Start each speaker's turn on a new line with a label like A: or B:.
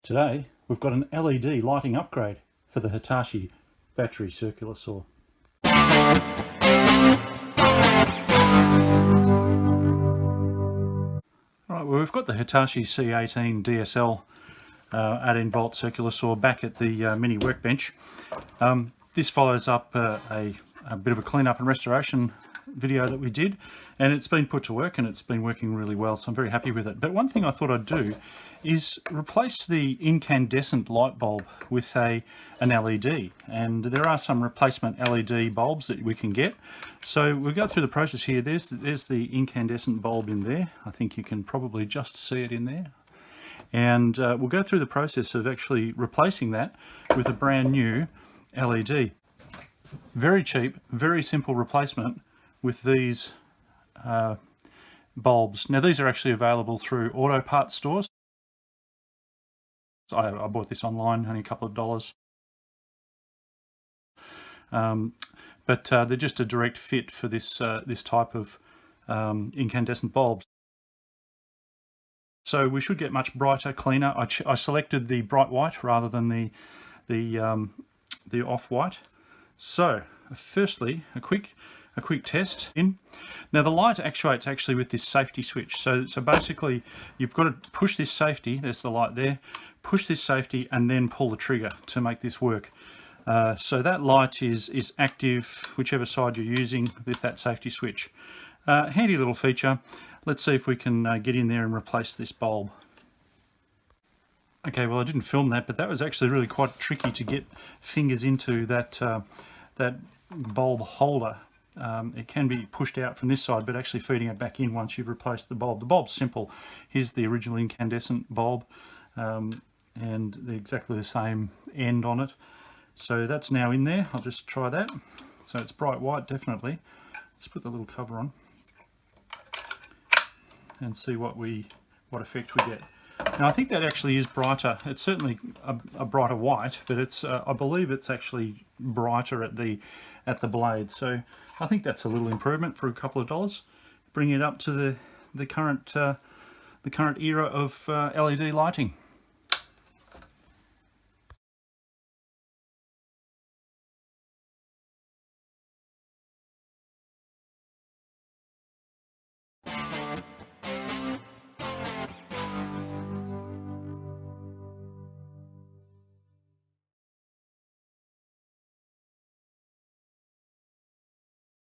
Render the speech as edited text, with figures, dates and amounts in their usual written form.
A: Today we've got an LED lighting upgrade for the Hitachi battery circular saw. Alright, well, we've got the Hitachi C18DSL 18 volt circular saw back at the mini workbench. This follows up a bit of a cleanup and restoration video that we did, and it's been put to work and it's been working really well, so I'm very happy with it. But one thing I thought I'd do is replace the incandescent light bulb with an LED, and there are some replacement LED bulbs that we can get. So we'll go through the process here. There's the incandescent bulb in there. I think you can probably just see it in there. And we'll go through the process of actually replacing that with a brand new LED. Very cheap, very simple replacement with these bulbs. Now these are actually available through auto parts stores. I bought this online, only a couple of dollars. But they're just a direct fit for this this type of incandescent bulbs. So we should get much brighter, cleaner. I selected the bright white rather than the off-white. So firstly, a quick test in. Now the light actuates actually with this safety switch. So basically you've got to push this safety, there's the light there, push this safety and then pull the trigger to make this work. So that light is active whichever side you're using with that safety switch. Handy little feature. Let's see if we can get in there and replace this bulb. Okay, well I didn't film that, but that was actually really quite tricky to get fingers into that bulb holder. It can be pushed out from this side, but actually feeding it back in once you've replaced the bulb. The bulb's simple. Here's the original incandescent bulb, and exactly the same end on it. So that's now in there. I'll just try that. So it's bright white, definitely. Let's put the little cover on and see what effect we get. Now I think that actually is brighter. It's certainly a brighter white, but it's I believe it's actually brighter at the blade. So I think that's a little improvement for a couple of dollars. Bring it up to the current era of LED lighting.